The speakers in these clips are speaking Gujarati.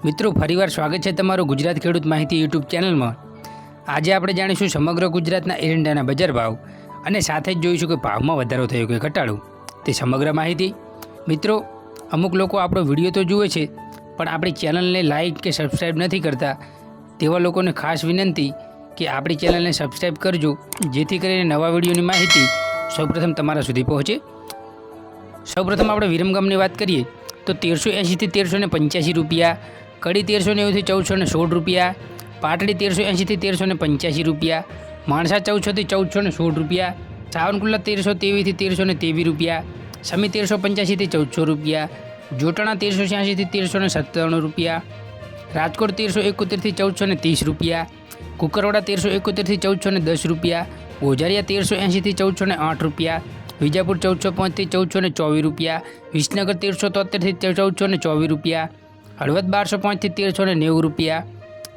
મિત્રો ફરીવાર સ્વાગત છે તમારું ગુજરાત ખેડૂત માહિતી યુટ્યુબ ચેનલમાં। આજે આપણે જાણીશું સમગ્ર ગુજરાતના એરંડાના બજાર ભાવ અને સાથે જ જોઈશું કે ભાવમાં વધારો થયો કે ઘટાડો તે સમગ્ર માહિતી। મિત્રો અમુક લોકો આપણો વિડીયો તો જુએ છે પણ આપણી ચેનલને લાઇક કે સબસ્ક્રાઈબ નથી કરતા, તેવા લોકોને ખાસ વિનંતી કે આપણી ચેનલને સબસ્ક્રાઈબ કરજો, જેથી કરીને નવા વિડીયોની માહિતી સૌપ્રથમ તમારા સુધી પહોંચે। સૌપ્રથમ આપણે વિરમગામની વાત કરીએ તો 1380 થી 1385 રૂપિયા, કડી 1390 થી 1416 રૂપિયા, પાટડી 1380 થી 1385 રૂપિયા, માણસા 1400 થી 1416 રૂપિયા, સાવનકુંડલા 1323 થી 1323 રૂપિયા, સમી 1385 થી 1400 રૂપિયા, જોટાણા 1386 થી 1397 રૂપિયા, રાજકોટ 1371 થી 1430 રૂપિયા, કુકરવાડા 1371 થી 1410 રૂપિયા, ગોઝારિયા 1380 થી 1408 રૂપિયા, વિજાપુર 1405 થી 1424 રૂપિયા, વિસનગર 1373 થી 1424 રૂપિયા, હળવદ 1205 થી 1390 રૂપિયા,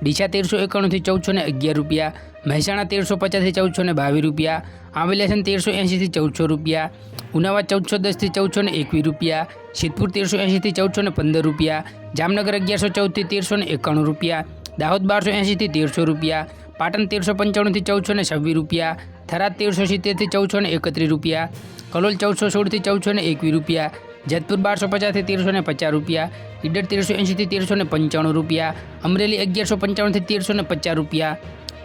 ડીસા 1391 થી 1411 રૂપિયા, મહેસાણા 1350 થી 1422 રૂપિયા, આંબેલાસન 1380 થી 1400 રૂપિયા, ઉનાવા 1410 થી 1421 રૂપિયા, સિદ્ધપુર 1380 થી 1415 રૂપિયા, જામનગર 1114 થી 1391 રૂપિયા, દાહોદ 1280 થી 1300 રૂપિયા, પાટણ 1395 થી 1426 રૂપિયા, થરાદ 1370 થી 1431 રૂપિયા, કલોલ 1416 થી 1421 રૂપિયા, જેતપુર 1250 થી 1350 રૂપિયા, ઈડર 1380 થી 1395 રૂપિયા, અમરેલી 1155 થી 1350 રૂપિયા,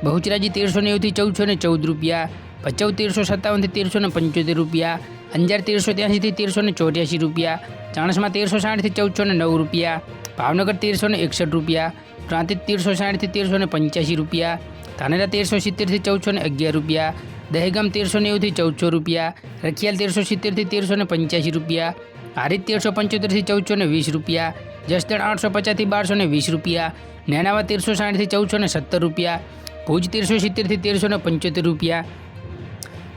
બહુચરાજી 1390 થી 1414 રૂપિયા, ભચાઉ 1357 થી 1375 રૂપિયા, અંજાર 1383 થી 1384 રૂપિયા, ચાણસ્મા 1360 થી 1409 રૂપિયા, ભાવનગર 1361 રૂપિયા, પ્રાંતિજ 1360 થી 1385 રૂપિયા, ધાનેરા 1370 થી 1411 રૂપિયા, દહેગામ 1390 થી 1400 રૂપિયા, રખિયાલ 1370 થી 1385 રૂપિયા, હારીજ 1375 થી 1420 રૂપિયા, જસદણ 850 થી 1220 રૂપિયા, નેનાવા 1360 થી 1470 રૂપિયા, ભુજ 1370 થી 1375 રૂપિયા,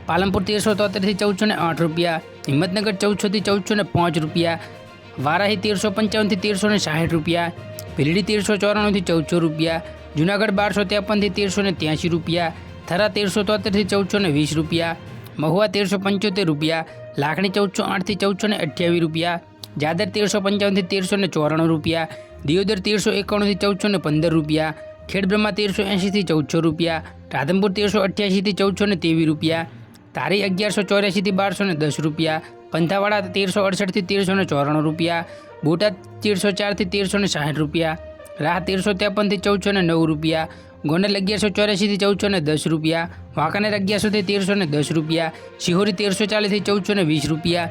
પાલનપુર 1373 થી 1408 રૂપિયા, હિંમતનગર 1400 થી 1405 રૂપિયા, વારાહી 1355 થી 1360 રૂપિયા, ભીલડી 1394 થી 1400 રૂપિયા, જૂનાગઢ 1253 થી 1383 રૂપિયા, થરા 1373 થી 1420 રૂપિયા, મહુવા 1375 રૂપિયા, લાખણી 1408 થી 1428 રૂપિયા, જાદર 1355 થી 1394 રૂપિયા, દિયોદર 1391 થી 1415 રૂપિયા, ખેડબ્રહ્મા 1380 થી 1400 રૂપિયા, રાધનપુર 1388 થી 1423 રૂપિયા, તારી 1184 થી 1210 રૂપિયા, પંથાવાડા 1368 થી 1394 રૂપિયા, બોટાદ 1304 થી 1360 રૂપિયા, રાહ 1353 થી 1409 રૂપિયા, ગોંડલ 1184 થી 1410 રૂપિયા, વાંકાનેર 1100 થી 1310 રૂપિયા, શિહોરી 1340 થી 1420 રૂપિયા,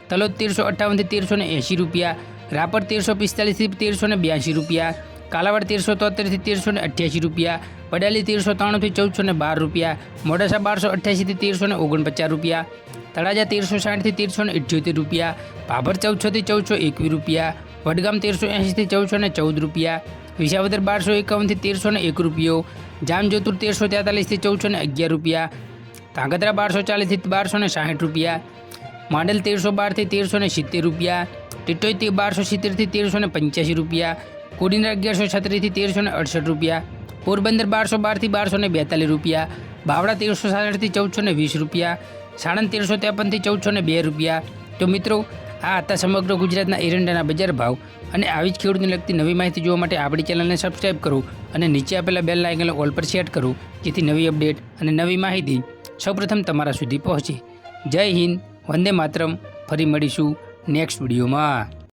તલોદ 1358 થી 1380 રૂપિયા, રાપર 1345 થી 1382 રૂપિયા, કાલાવાડ 1373 થી 1388 રૂપિયા, પડાલી 1393 થી 1412 રૂપિયા, મોડાસા 1288 થી 1349 રૂપિયા, તળાજા 1360 થી 1378 રૂપિયા, ભાભર 1400 થી 1421 રૂપિયા, વડગામ 1380 થી 1414 રૂપિયા, વિસાવદર 1251 થી 1301 રૂપિયો, જામજોધપુર 1343 થી 1411 રૂપિયા, ધાંગધ્રા 1240 થી 1260 રૂપિયા, માંડલ 1312 થી 1370 રૂપિયા, ટીટોઈ 1270 થી 1385 રૂપિયા, કોડીનાર 1136 થી 1368 રૂપિયા, પોરબંદર 1212 થી 1242 રૂપિયા, બાવળા 1367 થી 1420 રૂપિયા, સાણંદ 1353 થી 1402 રૂપિયા। તો મિત્રો આ હતા સમગ્ર ગુજરાતના એરંડાના બજાર ભાવ અને આવી જ ખેડૂતને લગતી નવી માહિતી જોવા માટે આપણી ચેનલને સબસ્ક્રાઈબ કરો અને નીચે આપેલા બેલ આઇકન ઓલ પર સેટ કરો, જેથી નવી અપડેટ અને નવી માહિતી સૌપ્રથમ તમારા સુધી પહોંચે। જય હિન્દ, વંદે માતરમ। ફરી મળીશું નેક્સ્ટ વિડીયોમાં।